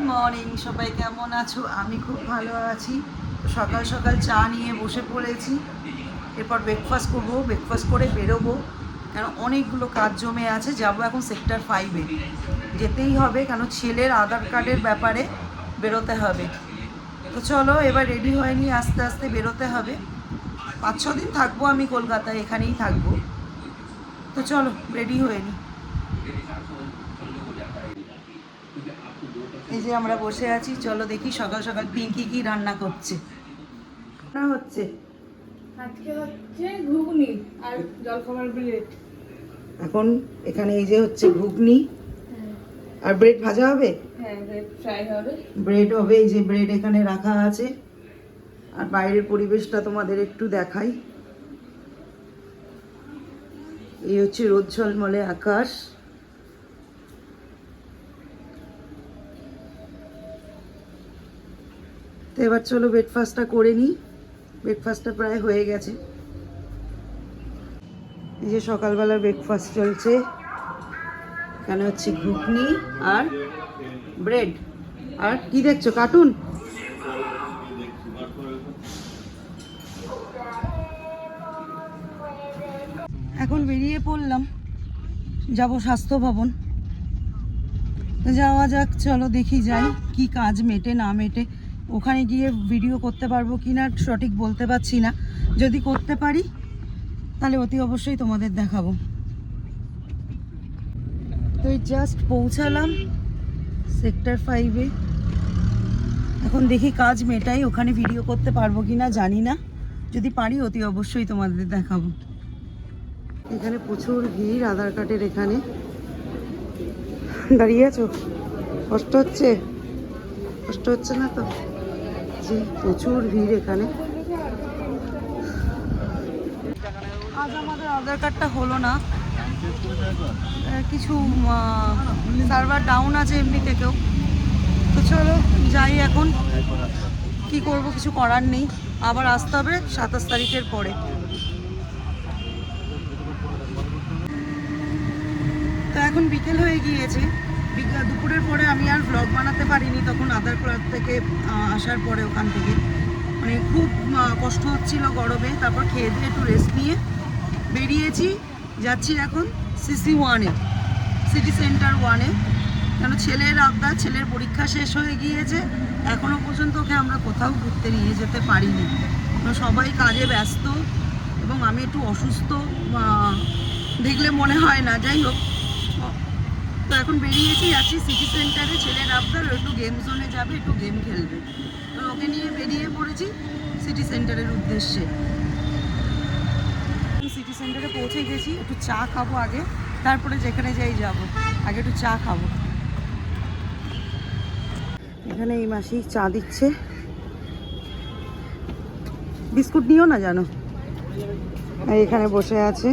Morning, সবাই কেমন আছো? আমি খুব ভালো আছি। সকাল সকাল চা নিয়ে বসে পড়েছি। এরপর ব্রেকফাস্ট করবো, ব্রেকফাস্ট করে বেরোবো, কেন অনেকগুলো কাজ জমে আছে। যাবো এখন সেক্টর 5-এ, যেতেই হবে, কেন ছেলের আধার কার্ডের ব্যাপারে বেরোতে হবে। তো চলো এবার রেডি হয়নি, আস্তে আস্তে বেরোতে হবে। 5-6 দিন থাকবো আমি কলকাতায়, এখানেই থাকবো। তো চলো রেডি হয়ে নি। এই যে আমরা বসে আছি, চলো দেখি সকাল সকাল পিঙ্কি কি রান্না করছে। না হচ্ছে আজকে হচ্ছে ঘুগনি আর জলখাবার ব্রেড। এখন এখানে এই যে হচ্ছে ঘুগনি আর ব্রেড ভাজা হবে। হ্যাঁ, ব্রেড ফ্রাই হবে। ব্রেড হবে, এই যে ব্রেড এখানে রাখা আছে। আর বাইরের পরিবেশটা তোমাদের একটু দেখাই। এই হচ্ছে রোদ ঝলমলে আকাশ। তো এবার চলো ব্রেকফাস্টটা করে নিই। ব্রেকফাস্টটা প্রায় হয়ে গেছে। এই যে সকালবেলার ব্রেকফাস্ট চলছে, এখানে হচ্ছে ঘুগনি আর ব্রেড। আর কি দেখছো, কার্টুন? এখন বেরিয়ে পড়লাম, যাব স্বাস্থ্য ভবন। যাওয়া যাক, চলো দেখি যাই কি কাজ মেটে না মেটে। ওখানে গিয়ে ভিডিও করতে পারবো কি না সঠিক বলতে পারছি না। যদি করতে পারি তাহলে অতি অবশ্যই তোমাদের দেখাবো। তো এই জাস্ট পৌঁছালাম সেক্টর 5-এ। এখন দেখি কাজ মেটাই, ওখানে ভিডিও করতে পারবো কি না জানি না। যদি পারি অতি অবশ্যই তোমাদের দেখাবো। এখানে প্রচুর ভিড় আধার কার্ডের। এখানে দাঁড়িয়ে আছো? কষ্ট হচ্ছে? কষ্ট হচ্ছে না তো? জি, প্রচুর ভিড় এখানে। আজ আমাদের আধার কার্ডটা হলো না, কিছু সার্ভার ডাউন আছে এমনি থেকেও। তো চলো যাই, এখন কি করব, কিছু করার নেই। আবার আসতে হবে 27 তারিখের পরে। তো এখন বিকেল হয়ে গিয়েছে। দুপুরের পরে আমি আর ব্লগ বানাতে পারিনি, তখন আধার কার্ড থেকে আসার পরে ওখান থেকে মানে খুব কষ্ট হচ্ছিল গরমে। তারপর খেয়ে দিয়ে একটু রেস্ট নিয়ে বেরিয়েছি, যাচ্ছি এখন সিসি 1-এ, সিটি সেন্টার 1-এ। কেন ছেলের আবদার, ছেলের পরীক্ষা শেষ হয়ে গিয়েছে, এখনও পর্যন্ত ওকে আমরা কোথাও ঘুরতে নিয়ে যেতে পারিনি। সবাই কাজে ব্যস্ত এবং আমি একটু অসুস্থ, দেখলে মনে হয় না। যাই হোক, তো এখন বেরিয়েছি, যাচ্ছি সিটি সেন্টারে। ছেলের আবদার একটু গেম জোনে যাবে, একটু গেম খেলবে। তো ওকে নিয়ে বেরিয়ে পড়েছি সিটি সেন্টারের উদ্দেশ্যে। সিটি সেন্টারে পৌঁছে গেছি, একটু চা খাবো আগে, তারপরে যেখানে যাই যাব। আগে একটু চা খাবো। এখানে এই মাসি চা দিচ্ছে। বিস্কুট নিও না জানো। এখানে বসে আছে।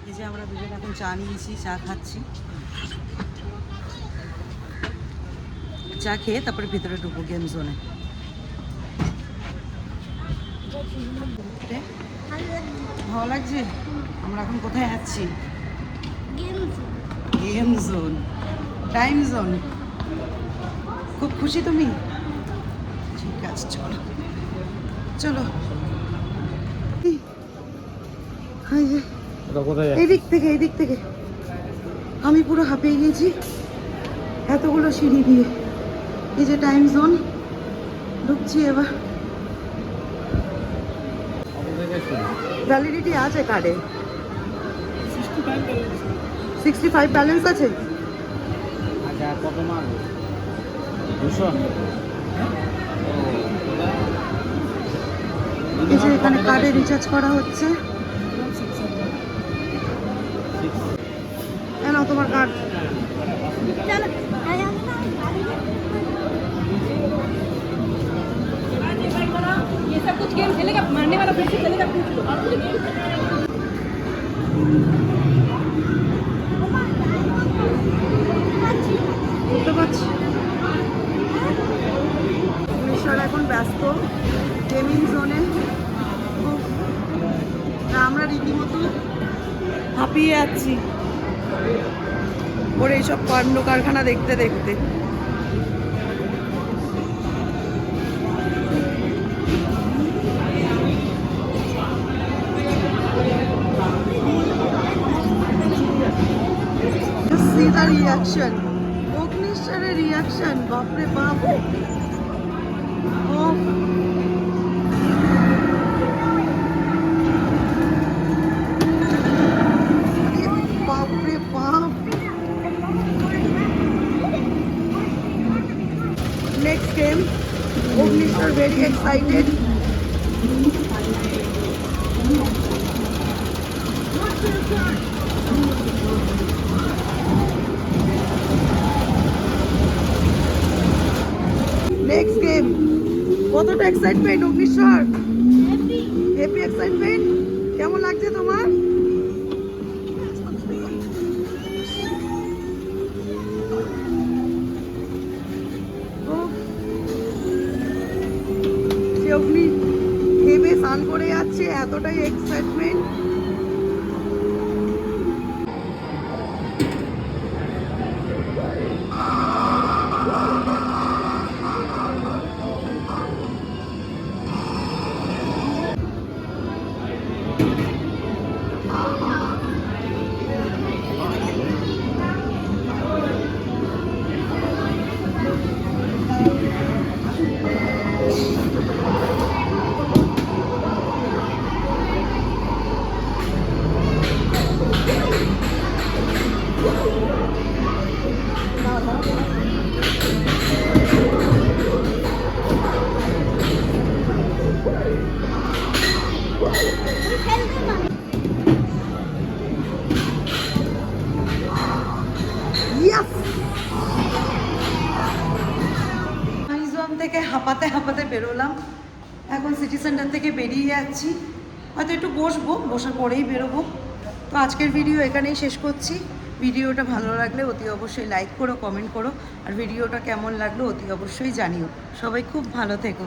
এই যে আমরা দুজন এখন চা নিয়েছি, চা খাচ্ছি। চা খেয়ে তারপরে ভিতরে ঢুকবো গেম জোনে। ভালো লাগছে। আমরা এখন কোথায় যাচ্ছি? Game zone, time zone. খুব খুশি তুমি? ঠিক আছে, চলো চলো। এইদিক থেকে, এইদিক থেকে। আমি পুরো হাঁপিয়ে গিয়েছি এতগুলো সিঁড়ি দিয়ে। এই যে টাইম জোন, ঢুকছি এবার। ভ্যালিডিটি আছে কার্ডে? 65 ব্যালেন্স আছে। আচ্ছা, কত মাল? 200। এই যে এখানে কার্ডে রিচার্জ করা হচ্ছে। নাও তোমার কার্ড। ये सब कुछ गेम खेलेगा, मारने वाला फिर से चलेगा। বুঝতে পারছি পুলিশরা এখন ব্যস্ত গেমিং জোনে। আমরা রীতিমতো হাঁপিয়ে যাচ্ছি। ওর এইসব কাণ্ড কারখানা দেখতে দেখতে। See the reaction. অগ্নিশ্বরের রিয়াকশন, বাপরে বাপ। ও বাপরে বাপ। Next game, Agnishwar very excited. Next game, কতটা এক্সাইটমেন্ট অগ্নিশ্বর? Happy excitement. কেমন লাগছে তোমার? সে অগ্নি হেবে স্নান করে যাচ্ছে, এতটাই এক্সাইটমেন্ট। থেকে হাঁপাতে হাঁপাতে বেরোলাম, এখন সিটি সেন্টার থেকে বেরিয়ে যাচ্ছি। হয়তো একটু বসবো, বসার পরেই বেরোবো। তো আজকের ভিডিও এখানেই শেষ করছি। ভিডিওটা ভালো লাগলে অতি অবশ্যই লাইক করো, কমেন্ট করো, আর ভিডিওটা কেমন লাগলো অতি অবশ্যই জানিও। সবাই খুব ভালো থেকো।